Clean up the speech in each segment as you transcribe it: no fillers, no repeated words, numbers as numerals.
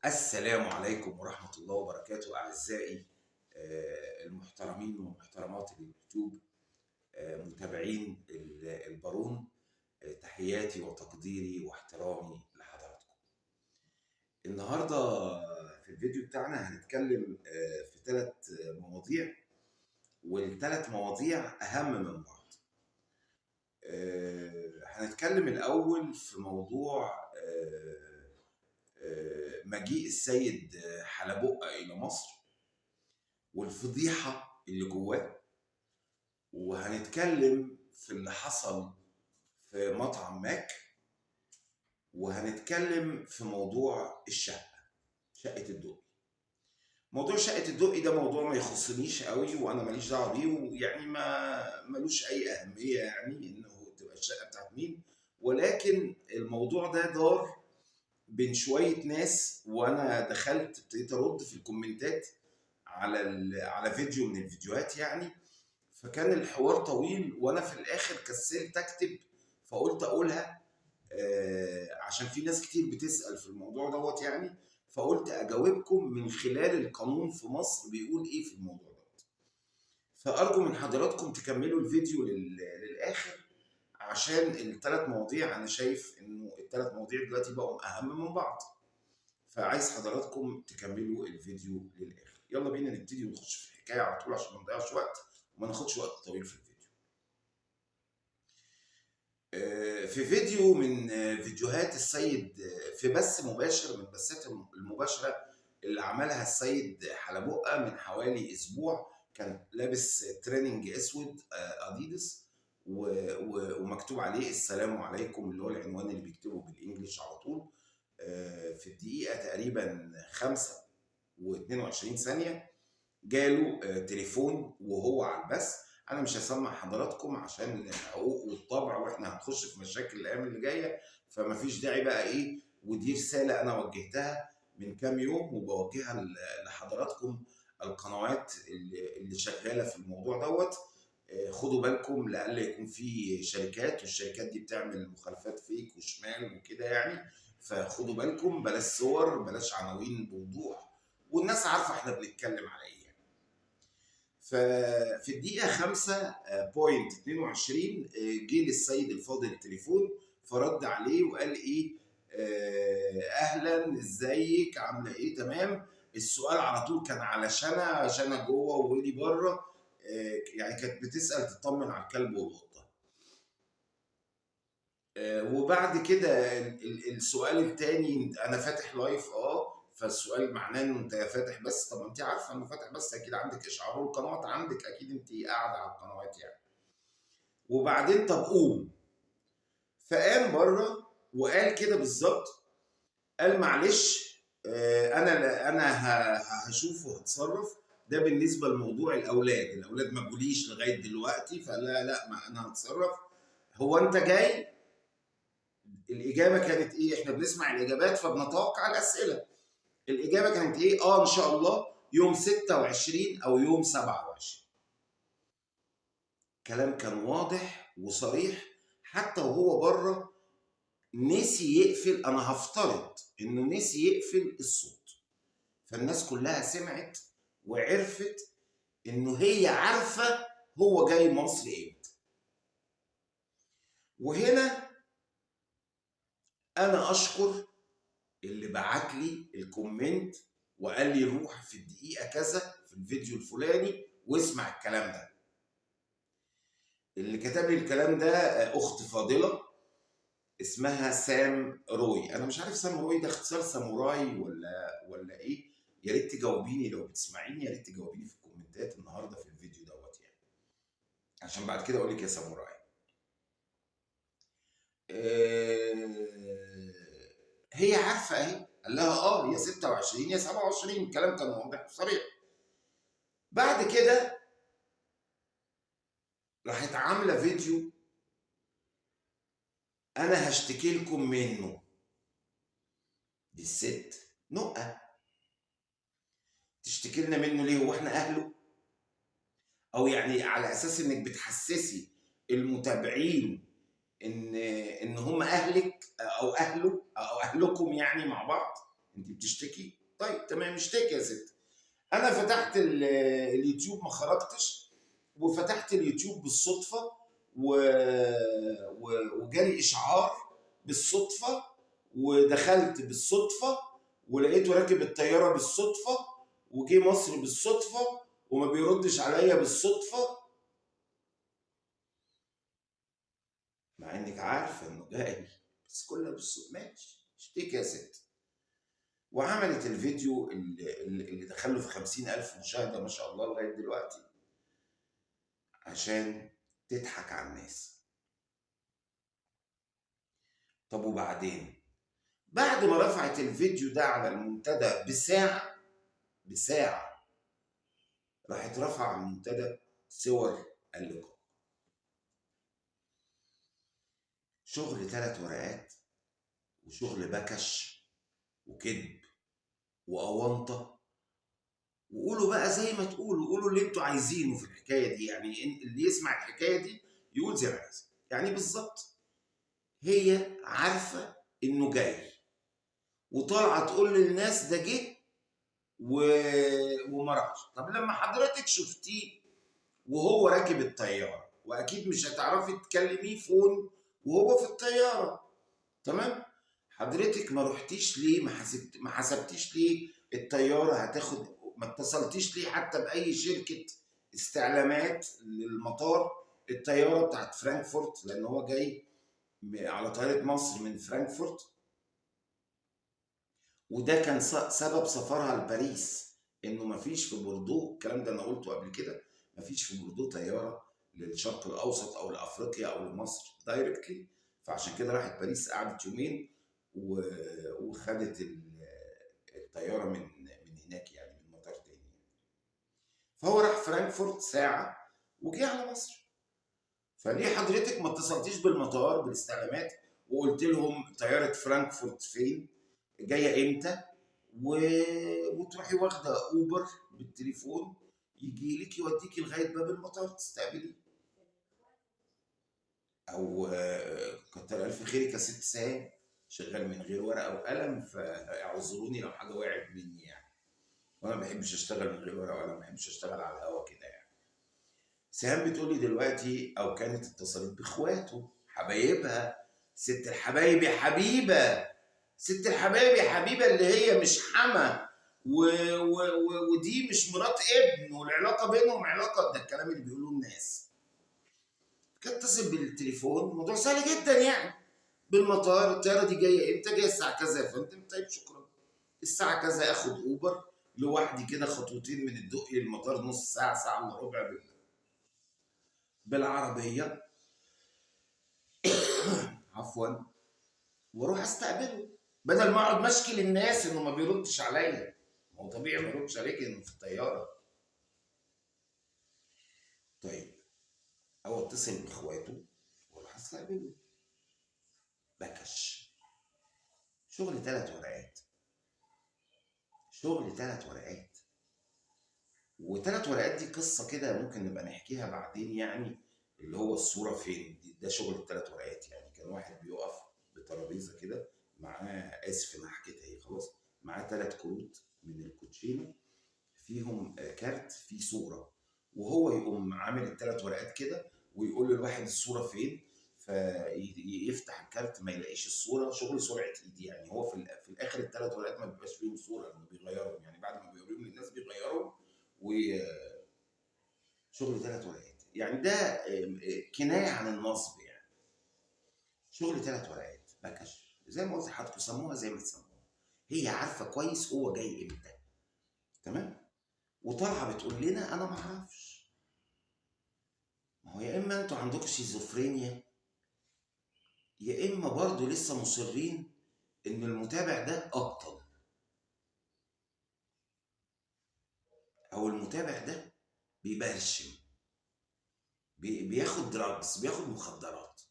السلام عليكم ورحمة الله وبركاته أعزائي المحترمين ومحترمات اليوتيوب، متابعين البارون. تحياتي وتقديري واحترامي لحضراتكم. النهاردة في الفيديو بتاعنا هنتكلم في 3 مواضيع، والثلاث مواضيع أهم من بعض. هنتكلم الأول في موضوع مجيء السيد حلبقة إلى مصر والفضيحة اللي جواه، وهنتكلم في اللي حصل في مطعم ماك، وهنتكلم في موضوع شقة الدقي. موضوع شقة الدقي ده موضوع ما يخصنيش قوي، وانا ماليش دعوه بيه، ويعني ملوش اي اهميه يعني انه تبقى الشقه بتاعت مين، ولكن الموضوع ده دار بين شويه ناس، وانا دخلت ابتديت ارد في الكومنتات على فيديو من الفيديوهات يعني. فكان الحوار طويل، وانا في الاخر كسلت اكتب، فقلت اقولها عشان في ناس كتير بتسأل في الموضوع دوت يعني. فقلت اجاوبكم من خلال القانون في مصر بيقول ايه في الموضوع دوت. فارجو من حضراتكم تكملوا الفيديو للاخر، عشان الثلاث مواضيع انا شايف انه الثلاث مواضيع دلوقتي بقوا اهم من بعض، فعايز حضراتكم تكملوا الفيديو للاخر. يلا بينا نبتدي ونخش في الحكايه على طول عشان ما نضيعش وقت وما ناخدش وقت طويل في الفيديو. في فيديو من فيديوهات السيد، في بث مباشر من بثات المباشرة اللي عملها السيد حلبقة من حوالي أسبوع، كان لابس تريننج أسود أديدس ومكتوب عليه السلام عليكم، اللي هو العنوان اللي بيكتبه بالإنجليش على طول. في الدقيقة تقريبا 5:22 جاله تليفون وهو على البث. انا مش هسمع حضراتكم عشان الحقوق والطبع، واحنا هنخش في مشاكل الايام اللي جايه، فمفيش داعي بقى ايه. ودي رساله انا وجهتها من كام يوم وبوجهها لحضراتكم، القنوات اللي شغاله في الموضوع دوت. خدوا بالكم لألا يكون في شركات، والشركات دي بتعمل مخالفات فيك وشمال وكده يعني. فخدوا بالكم، بلاش صور، بلاش عناوين بوضوح، والناس عارفه احنا بنتكلم على ايه. ففي الدقيقة 5:22 جه للسيد الفاضل التليفون، فرد عليه وقال ايه، اهلا ازيك عامله ايه، تمام. السؤال على طول كان على شنا جوه وويلي بره، يعني كانت بتسأل تطمن على الكلب والقطة. وبعد كده السؤال الثاني، انا فاتح لايف فالسؤال معناه انه انت فاتح بس. طب انت عارفه انه فاتح بس، اكيد عندك اشعار، والقنوات عندك اكيد انت قاعده على القنوات يعني. وبعدين طب قوم. فقام بره وقال كده بالظبط، قال معلش انا هشوف وهتصرف. ده بالنسبه لموضوع الاولاد ما جوليش لغايه دلوقتي، فلا ما انا هتصرف. هو انت جاي؟ الاجابه كانت ايه؟ احنا بنسمع الاجابات فبنتوقع الاسئله. الاجابه كانت ايه؟ ان شاء الله يوم 26 او يوم 27. كلام كان واضح وصريح، حتى وهو بره نسي يقفل. انا هفترض انه نسي يقفل الصوت، فالناس كلها سمعت وعرفت انه هي عارفه هو جاي مصر امتى. وهنا انا اشكر اللي بعت لي الكومنت وقال لي روح في الدقيقه كذا في الفيديو الفلاني واسمع الكلام ده. اللي كتب لي الكلام ده اخت فاضله اسمها سام روي. انا مش عارف سام روي ده اختصار ساموراي ولا ايه. يا ريت تجاوبيني لو بتسمعيني، يا ريت تجاوبيني في الكومنتات النهارده في الفيديو دوت يعني، عشان بعد كده اقول لك يا ساموراي. هي عارفه اهي، قال لها يا 26 يا 27. الكلام كان واضح وصريح. بعد كده راحت عامله فيديو انا هشتكي لكم منه. دي الست نقه، تشتكي لنا منه ليه؟ هو احنا اهله؟ او يعني على اساس انك بتحسسي المتابعين ان هم اهلك او اهله او اهلكم يعني مع بعض، انت بتشتكي؟ طيب تمام، اشتكي يا ست. انا فتحت اليوتيوب، ما خرجتش، وفتحت اليوتيوب بالصدفه وجالي اشعار بالصدفه، ودخلت بالصدفه، ولقيته راكب الطياره بالصدفه، وجي مصر بالصدفه، وما بيردش عليا بالصدفه، مع انك عارفه انه جاي، بس كلها بالصدفه. ماشي، اشتكي يا ست. وعملت الفيديو اللي دخله في 50,000 مشاهده ما شاء الله لغايه دلوقتي، عشان تضحك على الناس. طب وبعدين، بعد ما رفعت الفيديو ده على المنتدى بساعة راحت رفع على المنتدى صور اللقاء. شغل 3 ورقات، وشغل بكش وكذب وأونطة، وقولوا بقى زي ما تقولوا، قولوا اللي انتوا عايزينه في الحكاية دي. يعني اللي يسمع الحكاية دي يقول زي ما عايز. يعني بالظبط هي عارفة انه جاي، وطالعة تقول للناس ده جه وما راحش. طب لما حضرتك شفتيه وهو راكب الطياره، واكيد مش هتعرفي تكلميه فون وهو في الطياره، تمام؟ حضرتك ما رحتيش ليه؟ ما حسبتيش ليه الطياره هتاخد؟ ما اتصلتيش ليه حتى باي شركه استعلامات للمطار، الطياره بتاعت فرانكفورت، لان هو جاي على طياره مصر من فرانكفورت، وده كان سبب سفرها لباريس، انه مفيش في بوردو، الكلام ده انا قلته قبل كده، مفيش في بوردو طياره للشرق الاوسط او لافريقيا او لمصر دايركتلي، فعشان كده راحت باريس، قعدت يومين وخدت الطياره من هناك، يعني من مطار تاني. فهو راح فرانكفورت ساعه وجه على مصر. فليه حضرتك ما اتصلتيش بالمطار بالاستعلامات وقلت لهم طياره فرانكفورت فين، جايه امتى، وتروحي واخده اوبر بالتليفون يجي لك يوديكي لغايه باب المطار تستقبليه؟ او كتر الف خيرك يا ست سام، شغال من غير ورقه وقلم، فاعذروني لو حاجه وقعت مني يعني، وانا ما بحبش اشتغل من غير ورقه وقلم، ما بحبش اشتغل على الهوا كده يعني. سهام بتقولي دلوقتي او كانت اتصلت باخواته حبايبها، ست الحبايب يا حبيبه، ست الحبايب يا حبيبه، اللي هي مش حما ودي مش مرات ابن، والعلاقه بينهم علاقه، ده الكلام اللي بيقولوه الناس. كانت تتصل بالتليفون، الموضوع سهل جدا يعني، بالمطار، الطياره دي جايه امتى؟ جايه الساعه كذا يا فندم، طيب شكرا، الساعه كذا اخد اوبر لوحدي كده خطوتين من الدقي للمطار، نص ساعه، ساعه الا ربع بالعربيه، عفوا، واروح استقبله، بدل ما اقعد مشكي للناس انه ما بيردش عليا. ما هو طبيعي ما يردش عليك انه في الطياره. طيب، او اتصل باخواته واروح استقبله، بكش، شغل 3 ورقات، شغل 3 ورقات. و3 ورقات دي قصه كده ممكن نبقى نحكيها بعدين يعني، اللي هو الصوره فين دي، ده شغل ال3 ورقات. يعني كان واحد بيقف بترابيزه كده معاه، اسف انا حكيتها ايه خلاص، معاه 3 كروت من الكوتشينه فيهم كارت فيه صوره، وهو يقوم عامل ال3 ورقات كده ويقول للواحد الصوره فين، فيفتح الكارت ما يلاقيش الصوره، شغل سرعه ايد يعني. هو في الاخر ال3 ورقات ما بيبقاش فيهم صوره، لانه بيغيرهم يعني، بعد ما بيوريهم للناس بيغيرهم، وشغل 3 ورقات يعني، ده كنايه عن النصب يعني. شغل 3 ورقات بكش، زي ما قلت لحضرتك، سموها زي ما تسموها، هي عارفه كويس هو جاي امتى، تمام؟ وطالعه بتقول لنا انا ما اعرفش. ما هو يا اما انتوا عندكم شيزوفرينيا، يا اما برضه لسه مصرين ان المتابع ده ابطل، او المتابع ده بيبرشم، بياخد دراجز، بياخد مخدرات.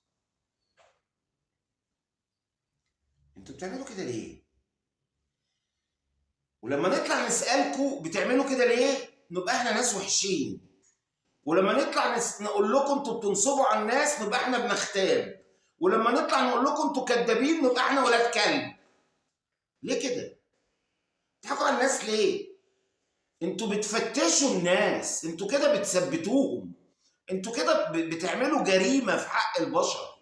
انتوا بتعملوا كده ليه؟ ولما نطلع نسالكم بتعملوا كده ليه، نبقى احنا ناس وحشين، ولما نطلع نقول لكم انتوا بتنصبوا على الناس نبقى احنا بنغتاب، ولما نطلع نقول لكم انتوا كدابين نبقى احنا ولاد كلب. ليه كده؟ بتضحكوا على الناس ليه؟ انتوا بتفتشوا الناس، انتوا كده بتثبتوهم، انتوا كده بتعملوا جريمه في حق البشر.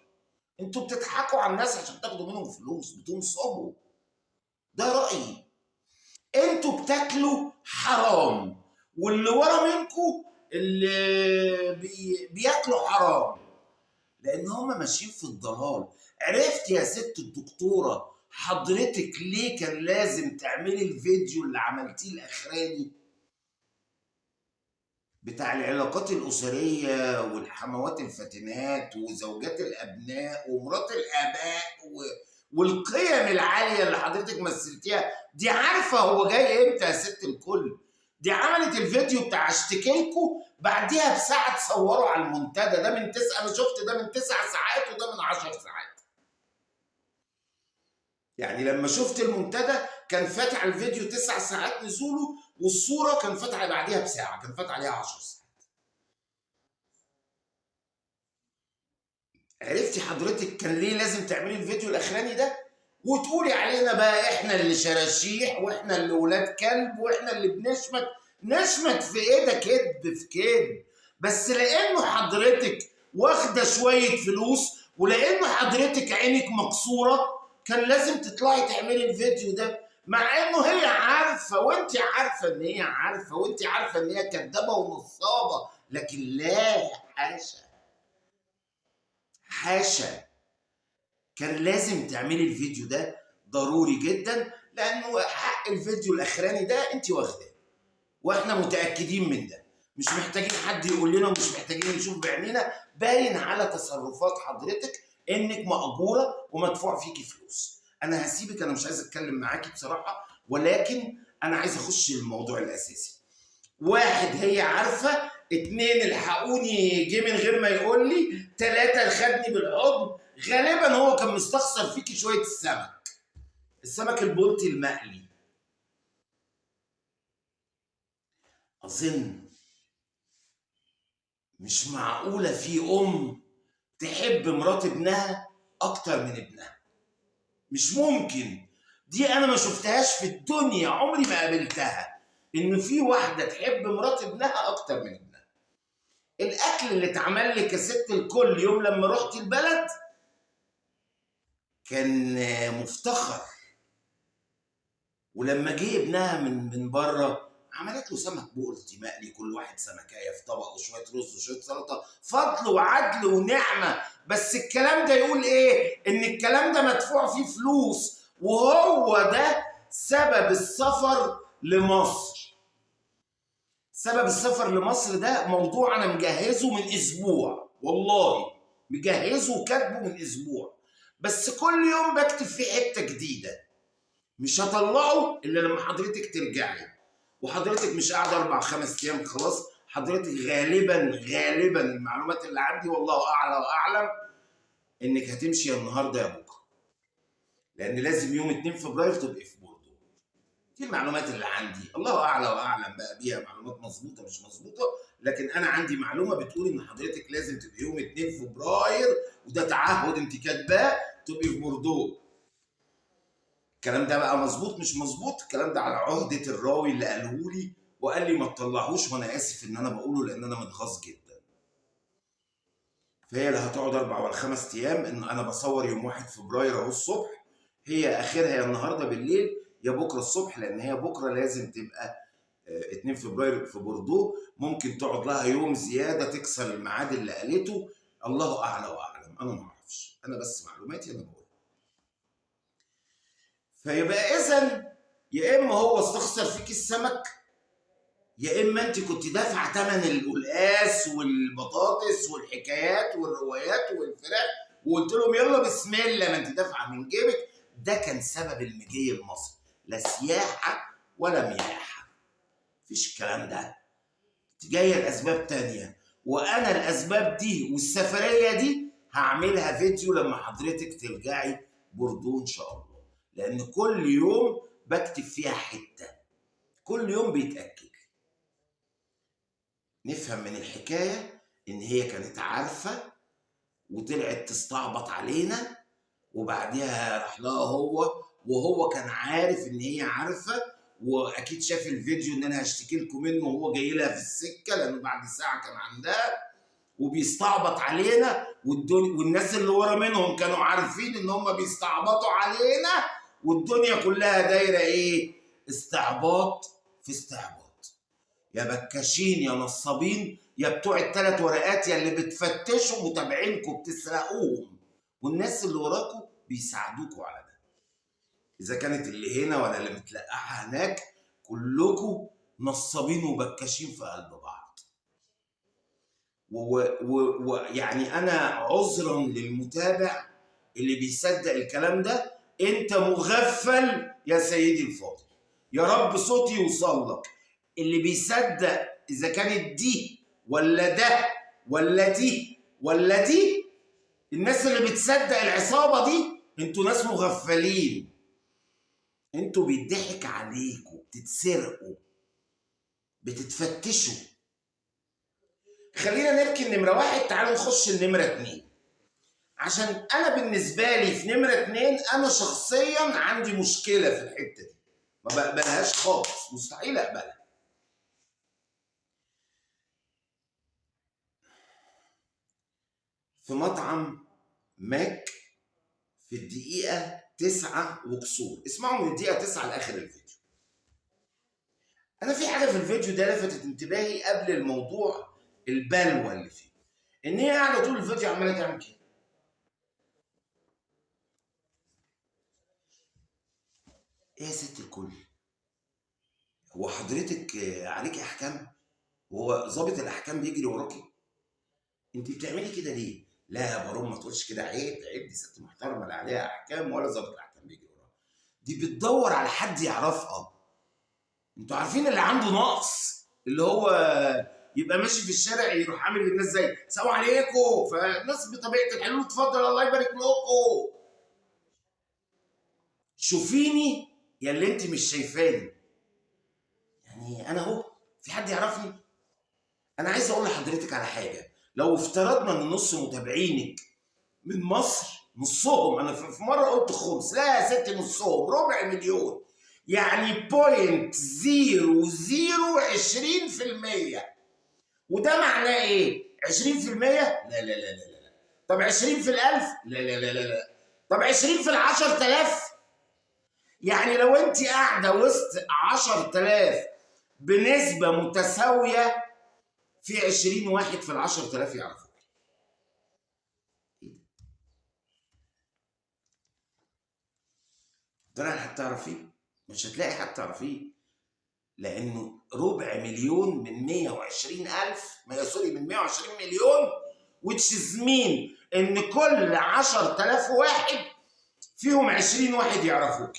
انتوا بتضحكوا على الناس عشان تاخدوا منهم فلوس، بتنصبوا. ده رايي. انتوا بتاكلوا حرام، واللي ورا منكم اللي بياكلوا حرام، لان هم ماشيين في الضلال. عرفت يا ست الدكتوره حضرتك ليه كان لازم تعملي الفيديو اللي عملتيه الاخراني بتاع العلاقات الاسريه والحموات الفاتنات وزوجات الابناء ومرات الاباء والقيم العاليه اللي حضرتك مثلتيها دي؟ عارفه هو جاي امتى يا ست الكل؟ دي عملت الفيديو بتاع اشتكي لكم بعديها بساعه تصوروا على المنتدى. ده من 9، انا شفت ده من 9 ساعات وده من 10 ساعات. يعني لما شفت المنتدى كان فاتح الفيديو 9 ساعات نزوله، والصوره كان فاتحه بعديها بساعه، كان فاتح عليها 10 ساعات. عرفتي حضرتك كان ليه لازم تعملي الفيديو الاخراني ده وتقولي علينا بقى احنا اللي شراشيح واحنا اللي ولاد كلب واحنا اللي بنشمت؟ نشمت في ايه؟ ده كذب في كذب. بس لانه حضرتك واخده شويه فلوس ولانه حضرتك عينك مكسوره كان لازم تطلعي تعملي الفيديو ده، مع انه هي عارفه وانت عارفه ان هي عارفه وانت عارفه ان هي كدابه ونصابه. لكن لا، حاشا حاشا، كان لازم تعملي الفيديو ده ضروري جدا، لانه حق الفيديو الاخراني ده انت واخداه واحنا متاكدين من ده. مش محتاجين حد يقول لنا ومش محتاجين نشوف بعينينا، باين على تصرفات حضرتك انك مأجوره ومدفوع فيكي فلوس. انا هسيبك، انا مش عايز اتكلم معاكي بصراحه، ولكن انا عايز اخش الموضوع الاساسي. واحد، هي عارفه. اتنين، الحقوني جه من غير ما يقول لي. تلاته، خدني بالحضن. غالبا هو كان مستخسر فيكي شويه السمك البلطي المقلي. اظن مش معقوله في تحب مرات ابنها اكتر من ابنها. مش ممكن. دي انا ما شفتهاش في الدنيا، عمري ما قابلتها ان في واحده تحب مرات ابنها اكتر من ابنها. الاكل اللي اتعمل لك يا ست الكل يوم لما رحت البلد كان مفتخر، ولما جه ابنها من بره عملت له سمك بلطي مقلي، كل واحد سمكايه في طبق وشويه رز وشويه سلطه، فضل وعدل ونعمه. بس الكلام ده يقول ايه؟ ان الكلام ده مدفوع فيه فلوس، وهو ده سبب السفر لمصر. سبب السفر لمصر ده موضوع انا مجهزه من اسبوع، والله مجهزه وكاتبه من اسبوع، بس كل يوم بكتب فيه حته جديده. مش هطلعه الا لما حضرتك ترجعي، وحضرتك مش قاعده 4 5 ايام خلاص. حضرتك غالبا المعلومات اللي عندي والله اعلى واعلم انك هتمشي يا النهارده يا بكره، لان لازم يوم 2 فبراير تبقي في بوردو. دي المعلومات اللي عندي، الله اعلى واعلم بقى بيها معلومات مظبوطه مش مظبوطه، لكن انا عندي معلومه بتقول ان حضرتك لازم تبقي يوم 2 فبراير، وده تعهد انت كاتباه، تبقي في بوردو. الكلام ده بقى مظبوط مش مظبوط، الكلام ده على عهده الراوي اللي قاله لي وقال لي ما تطلعهوش، وانا اسف ان انا بقوله لان انا متغاظ جدا. فهي اللي هتقعد 4 ولا 5 ايام. ان انا بصور يوم 1 فبراير اهو الصبح، هي اخرها يا النهارده بالليل يا بكره الصبح، لان هي بكره لازم تبقى 2 فبراير في بوردو. ممكن تقعد لها يوم زياده تكسر الميعاد اللي قالته، الله اعلى واعلم، انا ما اعرفش، انا بس معلوماتي انا بقول. فيبقى اذا يا اما هو استخسر فيك السمك، يا اما انت كنت دافعه ثمن القلقاس والبطاطس والحكايات والروايات والفراخ وقلت لهم يلا بسم الله، ما انت دافعه من جيبك. ده كان سبب المجي لمصر، لا سياحه ولا مياحه، مفيش الكلام ده. انت جايه لاسباب تانيه، وانا الاسباب دي والسفريه دي هعملها فيديو لما حضرتك ترجعي بوردو ان شاء الله، لان كل يوم بكتب فيها حته، كل يوم بيتاكد. نفهم من الحكايه ان هي كانت عارفه وطلعت تستعبط علينا، وبعديها راح لها هو، وهو كان عارف ان هي عارفه، واكيد شاف الفيديو ان انا هشتكي لكم منه وهو جاي لها في السكه، لانه بعد ساعه كان عندها وبيستعبط علينا، والناس اللي ورا منهم كانوا عارفين ان هم بيستعبطوا علينا، والدنيا كلها دايره ايه؟ استعباط في استعباط. يا بكاشين يا نصابين يا بتوع ال3 ورقات يا اللي بتفتشوا متابعينكم بتسرقوهم، والناس اللي وراكم بيساعدوكوا على ده. اذا كانت اللي هنا ولا اللي متلقحه هناك، كلكم نصابين وبكاشين في قلب بعض. ويعني انا عذرا للمتابع اللي بيصدق الكلام ده، انت مغفل يا سيدي الفاضل، يا رب صوتي يوصل لك. اللي بيصدق اذا كانت دي ولا ده ولا دي ولا دي، الناس اللي بتصدق العصابه دي انتوا ناس مغفلين، انتوا بيضحك عليكم، بتتسرقوا، بتتفتشوا. خلينا نركن نمرة 1، تعالوا نخش النمرة 2. عشان أنا بالنسبة لي في نمرة 2 أنا شخصيا عندي مشكلة في الحتة دي، ما بقبلهاش خالص، مستحيل أقبلها. في مطعم ماك في الدقيقة 9 وكسور، اسمعوا من الدقيقة 9 لآخر الفيديو. أنا في حاجة في الفيديو ده لفتت انتباهي قبل الموضوع البلوى اللي فيه، إن هي قاعدة طول الفيديو عمالة تعمل كده. ايه يا ست الكل؟ هو حضرتك عليكي احكام؟ هو ظابط الاحكام بيجري وراكي؟ انت بتعملي كده ليه؟ لا يا بارون ما تقولش كده، عيب عيب، دي ست محترمه لا عليها احكام ولا ظابط الاحكام بيجري وراها، دي بتدور على حد يعرفها. انتوا عارفين اللي عنده نقص اللي هو يبقى ماشي في الشارع يروح عامل للناس زي سلام عليكم، فالناس بطبيعه الحلول اتفضل الله يبارك لكم. شوفيني يا اللي انت مش شايفاني، يعني انا اهو، في حد يعرفني؟ انا عايز اقول لحضرتك على حاجه، لو افترضنا ان نص متابعينك من مصر، نصهم، انا في مره قلت خمس، لا يا ستي نصهم، 250,000، يعني 0.0020%. وده معناه ايه؟ 20%؟ لا لا لا لا لا. طب 20 في ال1000؟ لا لا لا لا لا. طب 20 في ال10,000؟ يعني لو انت قاعده وسط 10,000 بنسبه متساويه، في 20 واحد في ال10,000 يعرفوك. ده انا حد تعرفيه؟ مش هتلاقي حد تعرفيه، لانه 250,000 من 120,000، سوري من 120 مليون، which is mean ان كل 10,000 واحد فيهم 20 واحد يعرفوك.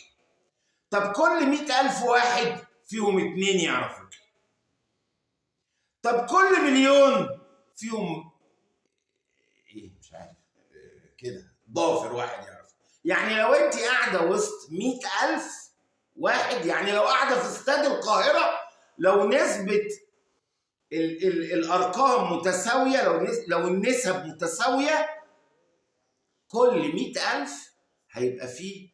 طب كل 100,000 واحد فيهم 2 يعرفوك. طب كل مليون فيهم ايه مش عارف كده ضافر واحد يعرف. يعني لو انت قاعده وسط 100,000 واحد، يعني لو قاعده في استاد القاهره، لو نسبه الارقام متساويه، لو النسب متساويه، كل 100,000 هيبقى فيه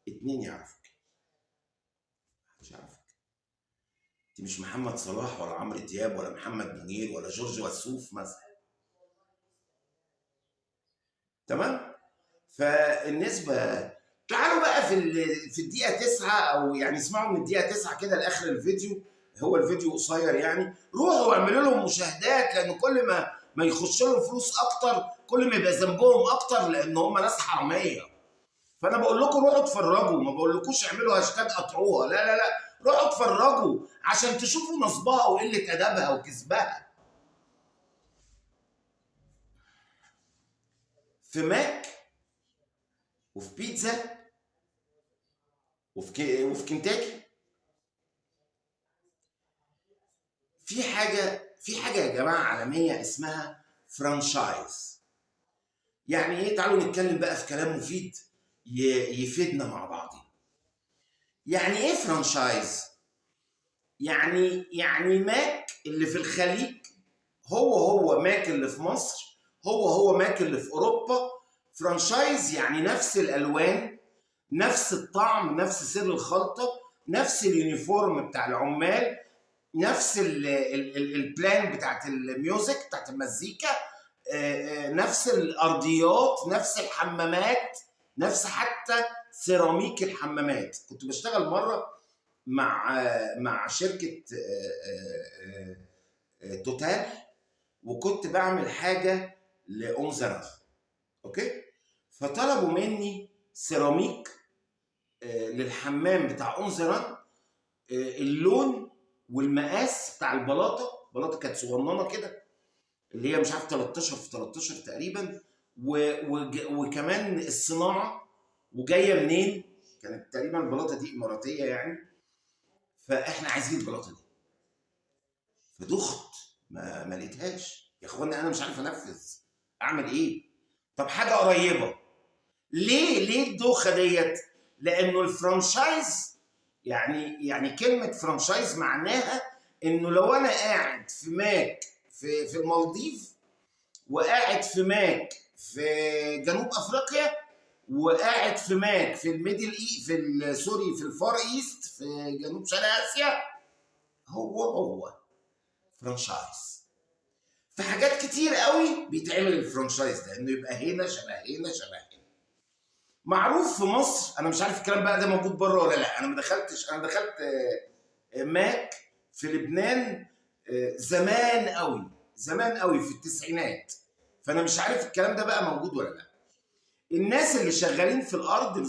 2 يعرفك. مش عارفك، انت مش محمد صلاح ولا عمرو دياب ولا محمد منير ولا جورج وسوف مثلا، تمام؟ فالنسبه، تعالوا بقى في الدقيقه 9، او يعني اسمعوا من الدقيقه 9 كده لاخر الفيديو، هو الفيديو قصير يعني، روحوا واعملوا لهم مشاهدات، لان كل ما يخش لهم فلوس اكتر كل ما يبقى ذنبهم اكتر، لان هم ناس حراميه. فانا بقول لكم روحوا اتفرجوا، ما بقولكوش اعملوا هاشتاج قطعوها، لا لا لا، روحوا اتفرجوا عشان تشوفوا نصبها وقله ادبها وكذبها. في ماك وفي بيتزا وفي كنتاكي في حاجه يا جماعه عالميه اسمها فرانشايز. يعني ايه؟ تعالوا نتكلم بقى في كلام مفيد يفيدنا مع بعضين. يعني ايه فرانشايز؟ يعني ماك اللي في الخليج هو ماك اللي في مصر، هو ماك اللي في اوروبا. فرانشايز يعني نفس الالوان، نفس الطعم، نفس سر الخلطه، نفس اليونيفورم بتاع العمال، نفس البلان بتاعت الميوزك بتاعت المزيكا، نفس الارضيات، نفس الحمامات، نفس حتى سيراميك الحمامات. كنت بشتغل مره مع شركه توتال، وكنت بعمل حاجه لأونزران، اوكي؟ فطلبوا مني سيراميك للحمام بتاع أونزران، اللون والمقاس بتاع البلاطه كانت صغننه كده، اللي هي مش عارف 13 في 13 تقريبا، وكمان الصناعه وجايه منين، كانت تقريبا البلاطه دي اماراتيه يعني. فاحنا عايزين البلاطه دي، فدخت ما لقيتهاش يا اخوانا، انا مش عارف انفذ، اعمل ايه؟ طب حاجه قريبه. ليه الدوخه ديت؟ لانه الفرانشايز، يعني كلمه فرانشايز معناها انه لو انا قاعد في ماك في المالديف، وقاعد في ماك في جنوب افريقيا، وقاعد في ماك في الميدل سوري في الفار ايست في جنوب شرق اسيا، هو فرانشايز. في حاجات كتير قوي بيتعمل الفرانشايز ده، انه يبقى هنا شبه هنا شبه هنا. معروف في مصر، انا مش عارف الكلام بقى ده موجود بره ولا لا، انا ما دخلتش، انا دخلت ماك في لبنان زمان قوي في التسعينات، فانا مش عارف الكلام ده بقى موجود ولا لا. الناس اللي شغالين في الارض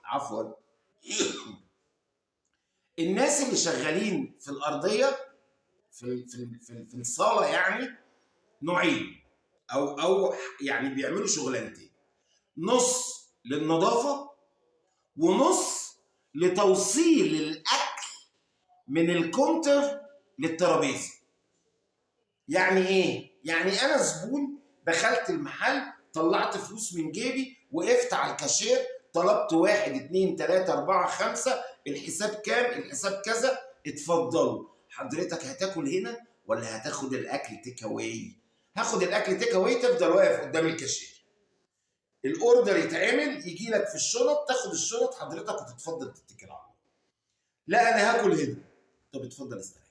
عفوا، الناس اللي شغالين في الارضيه في الصاله يعني نوعين، او يعني بيعملوا شغلانتين: نص للنظافه، ونص لتوصيل الاكل من الكونتر للترابيزه. يعني ايه؟ يعني انا زبون دخلت المحل، طلعت فلوس من جيبي، وقفت على الكاشير، طلبت 1 2 3 4 5، الحساب كام؟ الحساب كذا، اتفضلوا حضرتك هتاكل هنا ولا هتاخد الاكل تيك اواي؟ هاخد الاكل تيك اواي. تفضل واقف قدام الكاشير، الاوردر يتعمل، يجي لك في الشنط، تاخد الشنط حضرتك وتتفضل تتكل على الله. لا انا هاكل هنا، طب اتفضل استريح.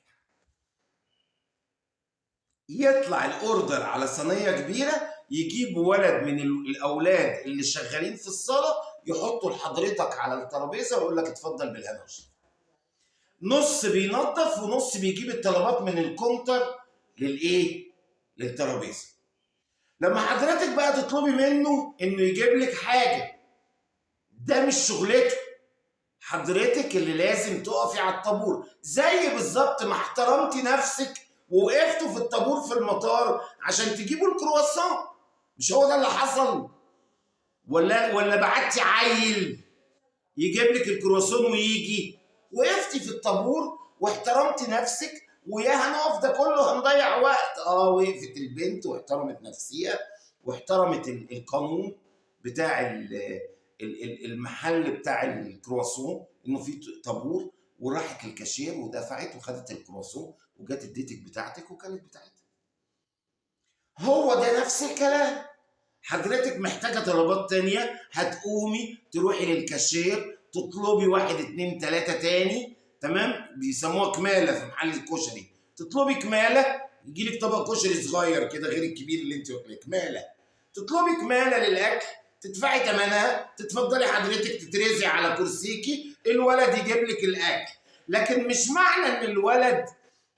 يطلع الاوردر على صينيه كبيره، يجيب ولد من الاولاد اللي شغالين في الصاله، يحطوا لحضرتك على الترابيزه ويقول لك اتفضل بالهنا والشفا. نص بينظف ونص بيجيب الطلبات من الكونتر للايه؟ للترابيزه. لما حضرتك بقى تطلبي منه انه يجيب لك حاجه، ده مش شغلته، حضرتك اللي لازم تقفي على الطابور، زي بالظبط ما احترمتي نفسك ووقفتوا في الطابور في المطار عشان تجيبوا الكرواسون. مش هو ده اللي حصل؟ ولا بعتي عيل يجيب لك الكرواسون ويجي؟ وقفتي في الطابور واحترمتي نفسك، ويا هنقف ده كله هنضيع وقت. وقفت البنت واحترمت نفسها واحترمت القانون بتاع المحل بتاع الكرواسون، انه في طابور، وراحت الكاشير ودفعت وخدت الكرواسون وجت اديتك بتاعتك وكانت بتاعتها. هو ده نفس الكلام. حضرتك محتاجه طلبات تانيه، هتقومي تروحي للكاشير تطلبي 1 2 3 تاني، تمام؟ بيسموها كماله في محل الكشري، تطلبي كماله، يجي لك طبق كشري صغير كده غير الكبير اللي انت واكلاه، كماله. تطلبي كماله للاكل، تدفعي ثمنها، تتفضلي حضرتك تترزي على كرسيكي، الولد يجيب لك الاكل. لكن مش معنى ان الولد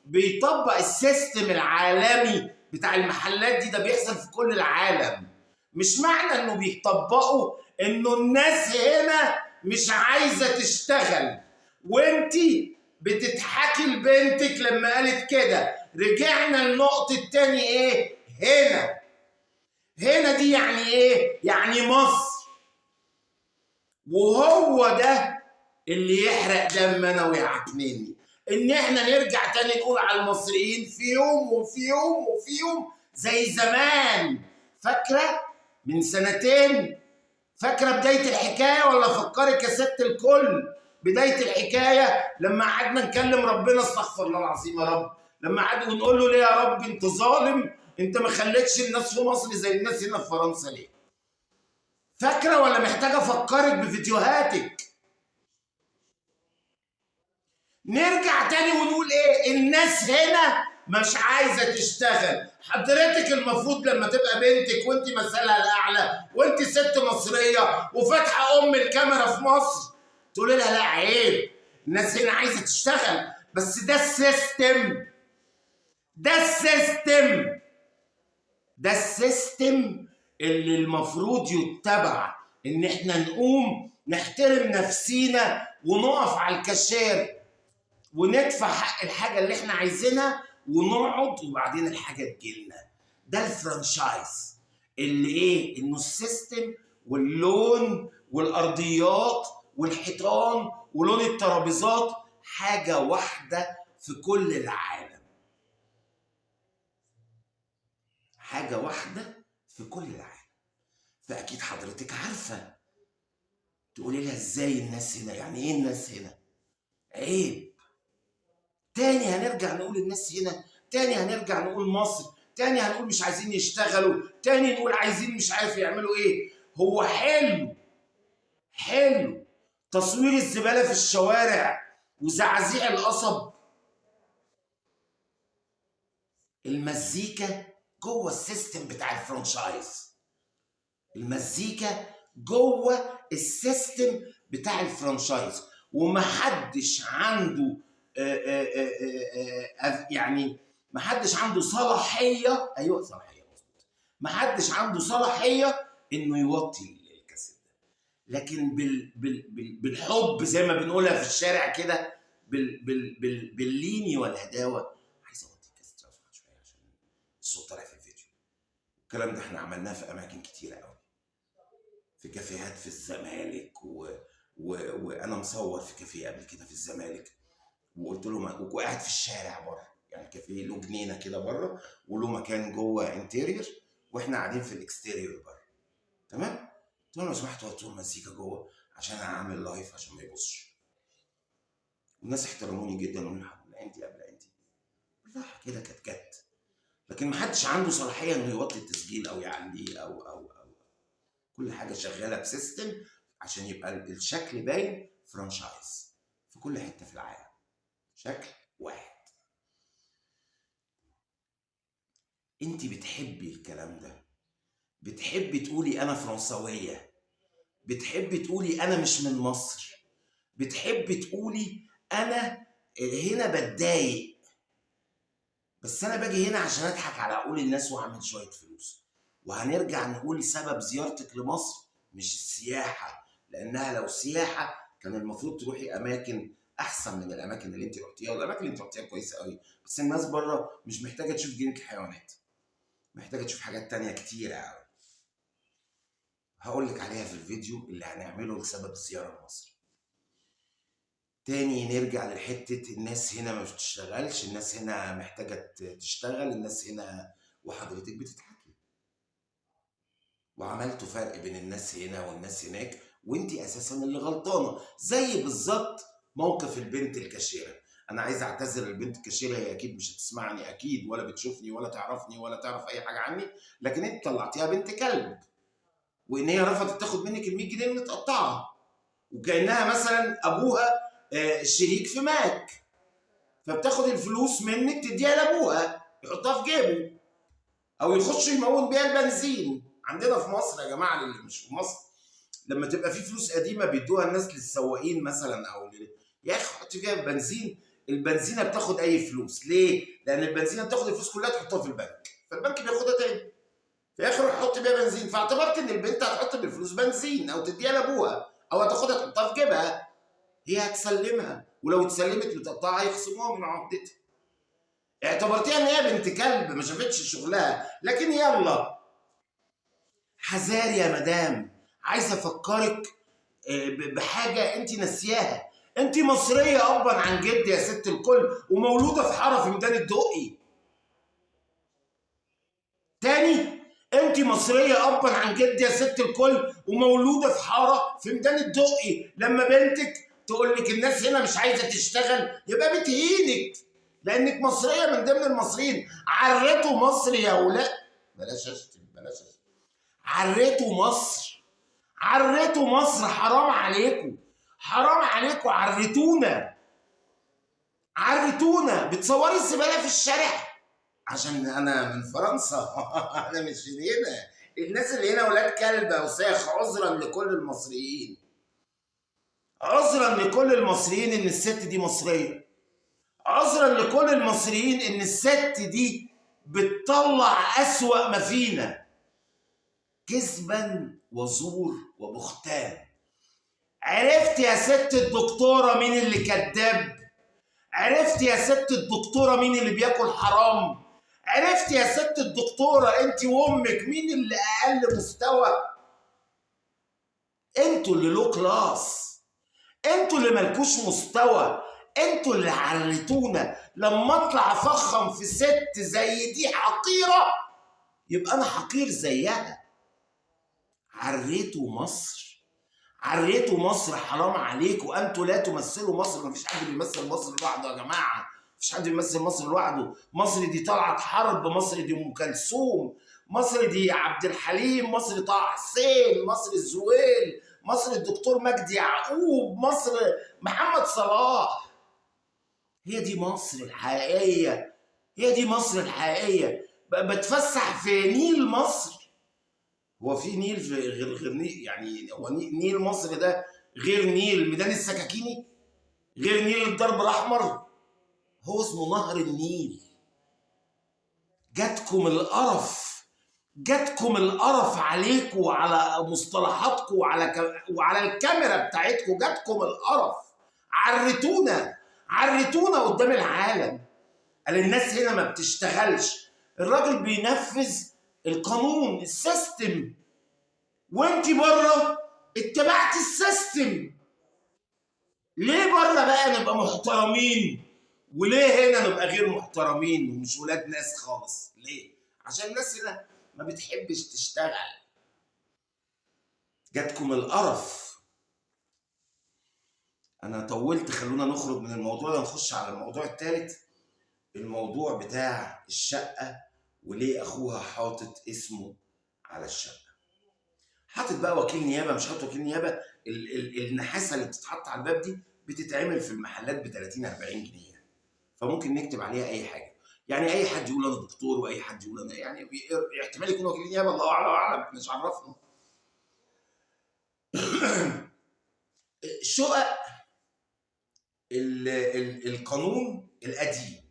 بيطبق السيستم العالمي بتاع المحلات دي، ده بيحصل في كل العالم، مش معنى انه بيطبقوا انه الناس هنا مش عايزه تشتغل. وانتي بتضحكي لبنتك لما قالت كده. رجعنا لنقطه تاني، ايه هنا دي يعني ايه؟ يعني مصر. وهو ده اللي يحرق دم انا ويعكنني، ان احنا نرجع تاني نقول على المصريين في يوم وفي يوم وفي يوم زي زمان. فاكره من سنتين؟ فاكره بدايه الحكايه ولا فكرك يا ست الكل؟ بدايه الحكايه لما قعدنا نكلم ربنا، استغفر الله العظيم يا رب، لما قعدنا ونقول له ليه يا رب انت ظالم، انت ما خليتش الناس في مصر زي الناس هنا في فرنسا ليه؟ فاكره ولا محتاجه افكرك بفيديوهاتك؟ نرجع تاني ونقول ايه؟ الناس هنا مش عايزه تشتغل. حضرتك المفروض لما تبقى بنتك وانت مثلها الاعلى وانت ست مصريه وفاتحه الكاميرا في مصر، تقول لها لا عيب، الناس هنا عايزه تشتغل، بس ده السيستم، ده السيستم اللي المفروض يتبع. ان احنا نقوم نحترم نفسينا ونقف على الكاشير وندفع حق الحاجه اللي احنا عايزينها ونقعد وبعدين الحاجه تجيلنا. ده الفرانشايز اللي ايه؟ انه السيستم واللون والارضيات والحيطان ولون الترابيزات حاجه واحده في كل العالم. حاجه واحده في كل العالم. فاكيد حضرتك عارفه. تقولي لها ازاي الناس هنا؟ يعني ايه الناس هنا؟ عيب. تاني هنرجع نقول الناس هنا، تاني هنرجع نقول مصر، تاني هنقول مش عايزين يشتغلوا، تاني نقول عايزين مش عارف يعملوا ايه. هو حلو تصوير الزبالة في الشوارع وزعازيع القصب. المزيكا جوه السيستم بتاع الفرانشايز. المزيكا جوه السيستم بتاع الفرانشايز، ومحدش عنده يعني محدش عنده صلاحيه. ايوه صلاحيه مظبوط. محدش عنده صلاحيه انه يوطي الكاسيت ده، لكن بالحب زي ما بنقولها في الشارع كده، بالليني والهداوه. عايز اوطي الكاسيت شويه عشان الصوت طالع في الفيديو. الكلام ده احنا عملناه في اماكن كتيره قوي، في كافيهات في الزمالك وانا مصور في كافيه قبل كده في الزمالك، وقلت له وقاعد في الشارع بره، يعني كافيه له جنينه كده بره وله مكان جوه انتيريور واحنا قاعدين في الاكستيريور بره. تمام؟ قلت له لو سمحت وطوا المزيكا جوه عشان انا عامل لايف عشان ما يبصش. والناس احترموني جدا وقالوا لي الحمد لله انت قبل انت. بالراحه كده كانت جت. لكن ما حدش عنده صلاحيه انه يوطي التسجيل او يعليه او كل حاجه شغاله بسيستم عشان يبقى الشكل باين. فرانشايز في كل حته في العالم شكل واحد. انت بتحبي الكلام ده، بتحبي تقولي انا فرنسويه، بتحبي تقولي انا مش من مصر، بتحبي تقولي انا هنا بتضايق، بس انا باجي هنا عشان اضحك على عقول الناس واعمل شويه فلوس. وهنرجع نقول سبب زيارتك لمصر مش السياحه، لانها لو سياحه كان المفروض تروحي اماكن احسن من الاماكن اللي انت رحتيها، والاماكن اللي انت رحتيها كويسه قوي، بس الناس بره مش محتاجه تشوف جنينه الحيوانات، محتاجه تشوف حاجات تانية كتيره قوي. هقول لك عليها في الفيديو اللي هنعمله لسبب الزياره لمصر. تاني نرجع لحته الناس هنا ما بتشتغلش، الناس هنا محتاجه تشتغل، الناس هنا، وحضرتك بتضحكي وعملتوا فرق بين الناس هنا والناس هناك، وانت اساسا اللي غلطانه. زي بالظبط موقف البنت الكاشيره. انا عايز اعتذر للبنت الكاشيره، هي اكيد مش هتسمعني اكيد ولا بتشوفني ولا تعرفني ولا تعرف اي حاجه عني، لكن انت طلعتيها بنت كلب، وان هي رفضت تاخد منك ال 100 جنيه اللي تقطعها، وكانها مثلا ابوها شريك في ماك، فبتاخد الفلوس منك تديها لابوها يحطها في جيبه او يخش يمون بيها البنزين. عندنا في مصر يا جماعه، اللي مش في مصر، لما تبقى في فلوس قديمه بيدوها الناس للسواقين مثلا يا اخي حط فيها بنزين. البنزينه بتاخد اي فلوس ليه؟ لان البنزينه بتاخد الفلوس كلها تحطها في البنك، فالبنك بياخدها تاني في اخر يحط بيها بنزين. فاعتبرت ان البنت هتحط بالفلوس بنزين او تديها لابوها او هتاخدها تحطها في جيبها، هي هتسلمها، ولو اتسلمت بتقطعها هيخصموها من عقدتها. اعتبرتيها ان هي بنت كلب ما شافتش شغلها. لكن يلا حذار يا مدام، عايز افكرك بحاجه انت ناسياها. انت مصريه ابا عن جد يا ست الكل، ومولوده في حاره في ميدان الدقي. تاني، انت مصريه ابا عن جد يا ست الكل، ومولوده في حاره في ميدان الدقي. لما بنتك تقول لك الناس هنا مش عايزه تشتغل يبقى بتهينك، لانك مصريه من ضمن المصريين. عريتوا مصر يا ولاد، بلاش اشتم بلاش اشتم. عريتوا مصر، عريتوا مصر، حرام عليكم، حرام عليكم، عريتونا. بتصوري الزباله في الشارع عشان انا من فرنسا. انا مش من هنا. الناس اللي هنا ولاد كلب اوساخ. عذرا لكل المصريين، عذرا لكل المصريين ان الست دي مصريه، عذرا لكل المصريين ان الست دي بتطلع اسوأ ما فينا، كذبا وزور وبهتان. عرفت يا ست الدكتوره مين اللي كذاب؟ عرفت يا ست الدكتوره مين اللي بياكل حرام؟ عرفت يا ست الدكتوره انت وامك مين اللي اقل مستوى؟ انتوا اللي لو كلاس، انتوا اللي مالكوش مستوى، انتوا اللي عريتونا. لما اطلع افخم في ست زي دي حقيره يبقى انا حقير زيها. عريتوا مصر، عريتوا مصر، حرام عليكم. انتوا لا تمثلوا مصر. مفيش حد بيمثل مصر لوحده يا جماعه، مفيش حد بيمثل مصر لوحده. مصر دي طلعت حرب، مصر دي ام كلثوم، مصر دي عبد الحليم، مصر طه حسين، مصر الزويل، مصر الدكتور مجدي يعقوب، مصر محمد صلاح. هي دي مصر الحقيقيه، هي دي مصر الحقيقيه. بتفسح في نيل مصر. هو في نيل في غير نيل؟ يعني هو نيل مصر ده غير نيل ميدان السكاكيني، غير نيل الدرب الاحمر؟ هو اسمه نهر النيل. جاتكم القرف، جاتكم القرف عليكم وعلى مصطلحاتكم وعلى الكاميرا بتاعتكم. جاتكم القرف. عرتونا قدام العالم. قال الناس هنا ما بتشتغلش. الراجل بينفذ القانون، السيستم، وانت بره اتبعتي السيستم. ليه بره بقى نبقى محترمين وليه هنا نبقى غير محترمين ومش ولاد ناس خالص؟ ليه؟ عشان الناس هنا ما بتحبش تشتغل. جاتكم القرف. انا طولت، خلونا نخرج من الموضوع ده نخش على الموضوع الثالث، الموضوع بتاع الشقه وليه اخوها حاطط اسمه على الشقه. حاطط بقى وكيل نيابه، مش حاطط وكيل نيابه. النحاسه اللي بتتحط على الباب دي بتتعمل في المحلات ب 30 40 جنيه، فممكن نكتب عليها اي حاجه. يعني اي حد يقول انا دكتور واي حد يقول انا، يعني احتمال يكون وكيل نيابه، الله اعلم، مش عرفنا. شقق القانون القديم.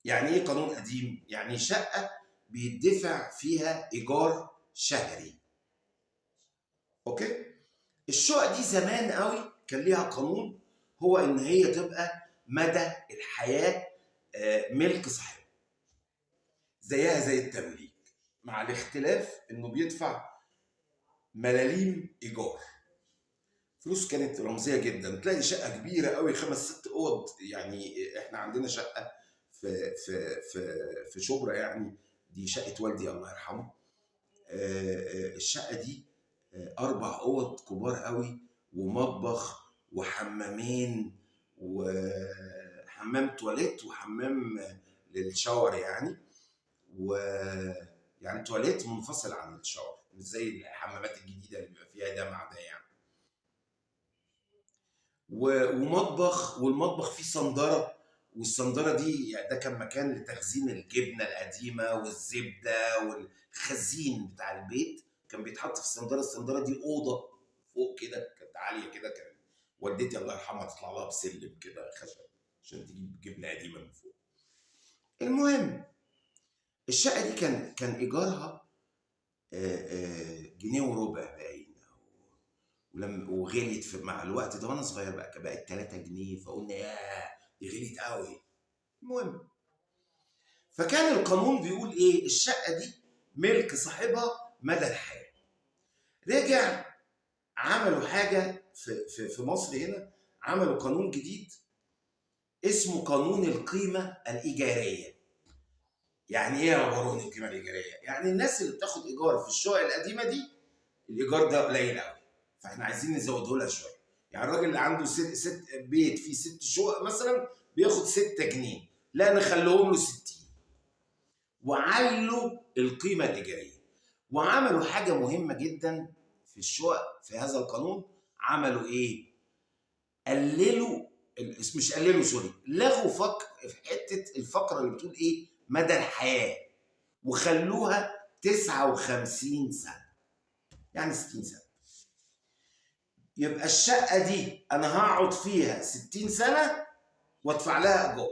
يعني ايه قانون قديم؟ يعني شقه بيدفع فيها ايجار شهري. اوكي؟ الشقق دي زمان قوي كان ليها قانون، هو ان هي تبقى مدى الحياه ملك صاحبها، زيها زي التمليك، مع الاختلاف انه بيدفع ملاليم ايجار. فلوس كانت رمزيه جدا. تلاقي شقه كبيره قوي 5 6 اوض. يعني احنا عندنا شقه في شبرا، يعني دي شقه والدي الله يرحمه. الشقه دي 4 اوض كبار قوي ومطبخ وحمامين وحمام تواليت وحمام للشاور، يعني تواليت منفصل عن الشاور، مش زي الحمامات الجديده اللي بيبقى فيها ده مع ده يعني. ومطبخ، والمطبخ فيه صندره، والصندره دي يعني ده كان مكان لتخزين الجبنه القديمه والزبده، والخزين بتاع البيت كان بيتحط في الصندره. الصندره دي اوضه فوق كده، كانت عاليه كده، كان والدتي الله يرحمها تطلع لها بسلم كده خشب عشان تجيب جبنه قديمه من فوق. المهم الشقه دي كان ايجارها جنيه وربع باين، وغليت مع الوقت ده وانا صغير بقى بقت 3 جنيه، فقلنا ياه دي غليت قوي. المهم فكان القانون بيقول ايه؟ الشقه دي ملك صاحبها مدى الحياه. رجع عملوا حاجه في مصر هنا، عملوا قانون جديد اسمه قانون القيمه الايجاريه. يعني ايه يا بارون القيمه الايجاريه؟ يعني الناس اللي بتاخد ايجار في الشقق القديمه دي الايجار ده قليل قوي، فاحنا عايزين نزوده لها شويه. يعني الراجل اللي عنده ست بيت فيه 6 شقق مثلا بياخد 6 جنيه، لا نخليهم له 60. وعلوا القيمه الايجاريه. وعملوا حاجه مهمه جدا في الشقق في هذا القانون عملوا ايه؟ قللوا، مش قللوا سوري، لغوا في حته الفقره اللي بتقول ايه؟ مدى الحياه، وخلوها 59 سنه، يعني 60 سنه. يبقى الشقه دي انا هقعد فيها 60 سنه وادفع لها ايجار،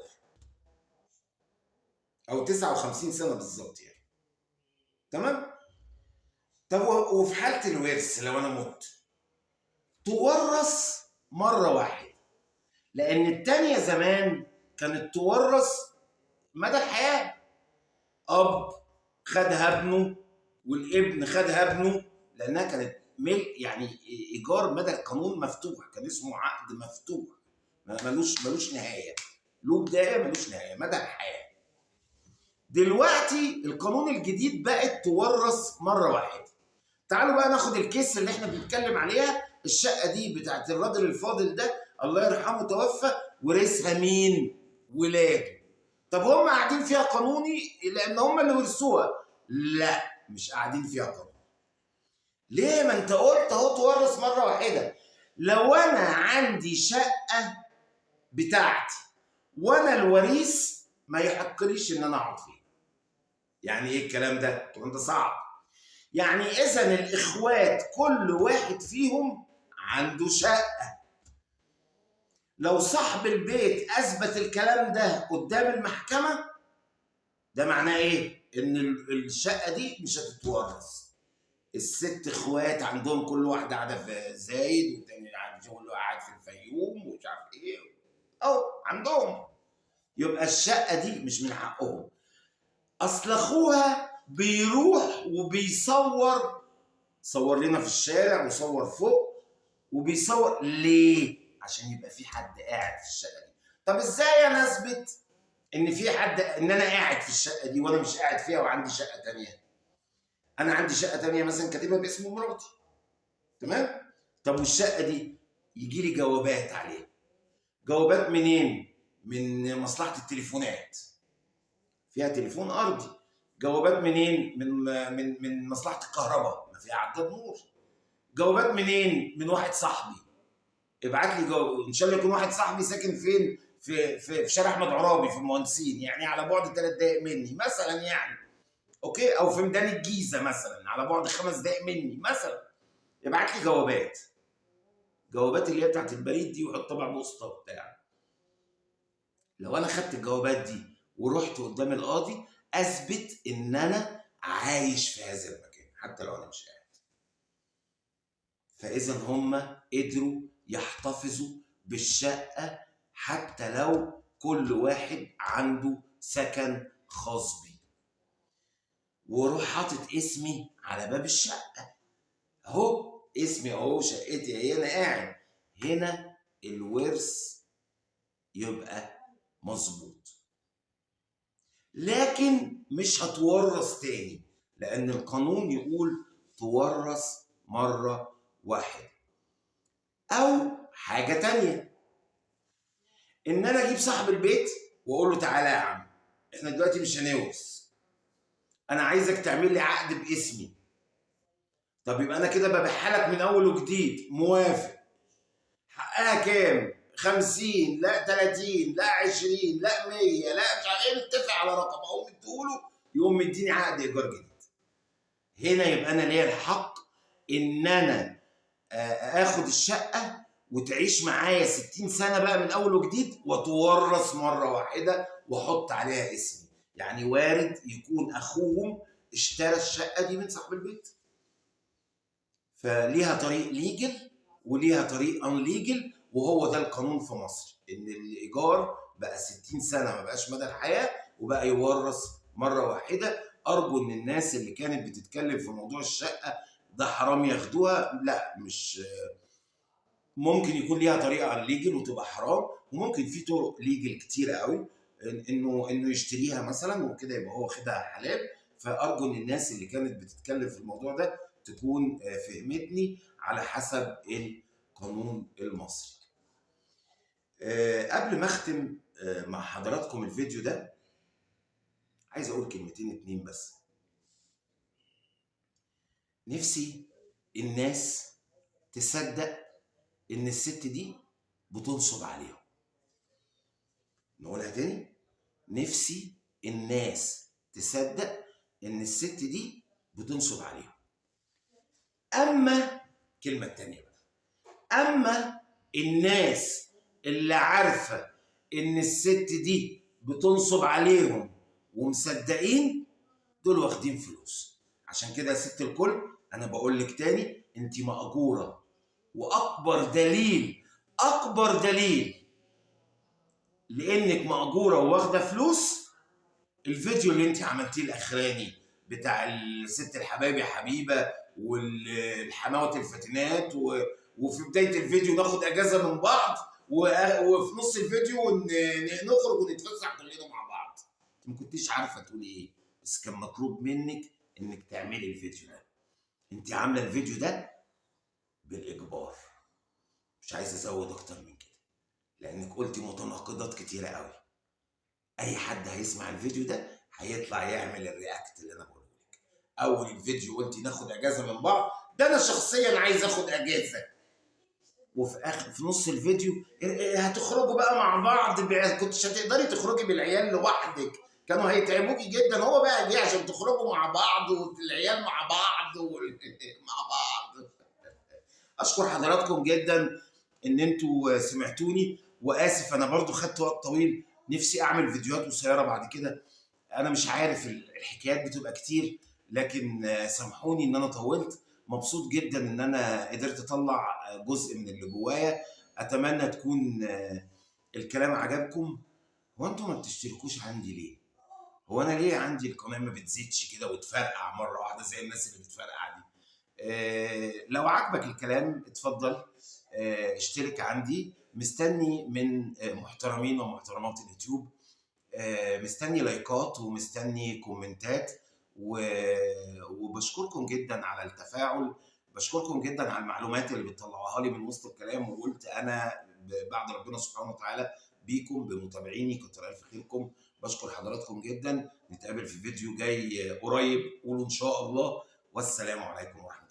او 59 سنه بالظبط يعني. تمام؟ طب وفي حاله الورث لو انا مت، تورث مره واحده، لان التانيه زمان كانت تورث مدى الحياه. اب خدها ابنه، والابن خدها ابنه، لانها كانت يعني ايجار مدى القانون مفتوح، كان اسمه عقد مفتوح ملوش نهايه، له بدايه ملوش نهايه، مدى الحياه. دلوقتي القانون الجديد بقت تورث مره واحده. تعالوا بقى ناخد الكيس اللي احنا بنتكلم عليها. الشقه دي بتاعت الراجل الفاضل ده الله يرحمه توفى، ورثها مين؟ ولاده. طب هم قاعدين فيها قانوني لان هم اللي ورثوها؟ لا، مش قاعدين فيها قانوني. ليه؟ ما انت قلت اهو تورث مره واحده. لو انا عندي شقه بتاعتي وانا الوريث، ما يحقليش ان انا اقعد فيها. يعني ايه الكلام ده؟ الكلام ده صعب. يعني اذا الاخوات كل واحد فيهم عنده شقه. لو صاحب البيت اثبت الكلام ده قدام المحكمه، ده معناه ايه؟ ان الشقه دي مش هتتورث. الست اخوات عندهم كل واحده قاعده في زايد، والتاني قاعد في الفيوم ومش عارف ايه، او عندهم. يبقى الشقه دي مش من حقهم. اصل اخوها بيروح صور لنا في الشارع وصور فوق، وبيصور ليه؟ عشان يبقى في حد قاعد في الشقه دي. طب ازاي انا اثبت ان في حد، ان انا قاعد في الشقه دي وانا مش قاعد فيها وعندي شقه تانيه؟ انا عندي شقه تانيه مثلا كاتبها باسم مراتي، تمام؟ طب والشقه دي يجي لي جوابات عليها. جوابات منين؟ من مصلحه التليفونات، فيها تليفون ارضي. جوابات منين؟ من مصلحه الكهرباء، ما فيها عداد نور. جوابات منين؟ من واحد صاحبي ابعت لي جواب، ان شاء الله يكون واحد صاحبي ساكن فين؟ في شارع احمد عرابي في المهندسين، يعني على بعد 3 دقائق مني مثلا يعني. اوكي؟ او في ميدان الجيزه مثلا على بعد 5 دقائق مني مثلا. ابعت لي جوابات، جوابات اللي هي بتاعت البريد دي، وحط طبع بوسطه وبتاع. لو انا خدت الجوابات دي ورحت قدام القاضي، اثبت ان انا عايش في هذا المكان حتى لو انا مش قاعد. فاذا هم قدروا يحتفظوا بالشقه حتى لو كل واحد عنده سكن خاص بيه. واروح حاطط اسمي على باب الشقه اهو، اسمي اهو، شقتي اهي، انا قاعد هنا. الورث يبقى مظبوط. لكن مش هتورث تاني، لان القانون يقول تورث مره واحده. او حاجه تانيه، ان انا اجيب صاحب البيت واقول له تعالى يا عم، احنا دلوقتي مش هنورث، انا عايزك تعمل لي عقد باسمي. طب يبقى انا كده ببيعها لك من اول وجديد. موافق. حقها كام؟ 50، لا 30، لا 20، لا 100، لا مش عارف ايه، نتفق على رقم اقوم مديهوله، يقوم مديني عقد ايجار جديد. هنا يبقى انا ليا الحق ان انا اخد الشقه وتعيش معايا 60 سنه بقى من اول وجديد، وتورث مره واحده واحط عليها اسمي. يعني وارد يكون اخوهم اشترى الشقه دي من صاحب البيت. فليها طريق ليجل وليها طريق ان ليجل، وهو ده القانون في مصر، ان الايجار بقى 60 سنه، ما بقاش مدى الحياه، وبقى يورث مره واحده. ارجو ان الناس اللي كانت بتتكلم في موضوع الشقه ده حرام ياخدوها، لا، مش ممكن يكون ليها طريقه ان ليجل وتبقى حرام، وممكن في طرق ليجل كتيره قوي انه يشتريها مثلا وكده يبقى هو واخدها حلال. فارجو ان الناس اللي كانت بتتكلم في الموضوع ده تكون فهمتني على حسب القانون المصري. قبل ما اختم مع حضراتكم الفيديو ده، عايز اقول كلمتين 2 بس. نفسي الناس تصدق ان الست دي بتنصب عليهم. نقولها تاني، نفسي الناس تصدق ان الست دي بتنصب عليهم. اما الكلمه التانيه بقى، اما الناس اللي عارفه ان الست دي بتنصب عليهم ومصدقين، دول واخدين فلوس. عشان كده يا ست الكل انا بقول لك تاني، انت مأجوره. واكبر دليل، اكبر دليل لانك مأجوره وواخده فلوس، الفيديو اللي انت عملتيه الاخراني بتاع الست الحبايب يا حبيبه والحماوه الفاتنات، وفي بدايه الفيديو ناخد اجازه من بعض، وفي نص الفيديو نخرج ونتفسح كلنا مع بعض. انت ما كنتيش عارفه تقولي ايه، بس كان مطلوب منك انك تعملي الفيديو ده. انت عامله الفيديو ده بالاجبار. مش عايز ازود اكتر من كده، لانك قلتي متناقضات كتيره قوي. اي حد هيسمع الفيديو ده هيطلع يعمل الرياكت اللي انا بقوله لك. اول الفيديو قلتي ناخد اجازه من بعض، ده انا شخصيا عايز اخد اجازه. وفي في نص الفيديو هتخرجوا بقى مع بعض، كنتش هتقدري تخرجي بالعيال لوحدك، كانوا هيتعبوكي جدا. هو بقى جه عشان تخرجوا مع بعض والعيال مع بعض مع بعض. اشكر حضراتكم جدا ان انتوا سمعتوني، واسف انا برضو خدت وقت طويل. نفسي اعمل فيديوهات قصيره بعد كده. انا مش عارف، الحكايات بتبقى كتير، لكن سامحوني ان انا طولت. مبسوط جدا ان انا قدرت اطلع جزء من اللي جوايا. اتمنى تكون الكلام عجبكم. هو انتوا ما بتشتركوش عندي ليه؟ هو انا ليه عندي القناه ما بتزيدش كده وتفرقع مره واحده زي الناس اللي بتفرقع دي؟ لو عجبك الكلام اتفضل اشترك عندي. مستني من محترمين ومحترمات اليوتيوب، مستني لايكات ومستني كومنتات، وبشكركم جدا على التفاعل. بشكركم جدا على المعلومات اللي بتطلعوها لي من وسط الكلام. وقلت انا بعد ربنا سبحانه وتعالى بيكم بمتابعيني، كتر الف خيركم. بشكر حضراتكم جدا. نتقابل في فيديو جاي قريب، قولوا ان شاء الله. والسلام عليكم ورحمه الله.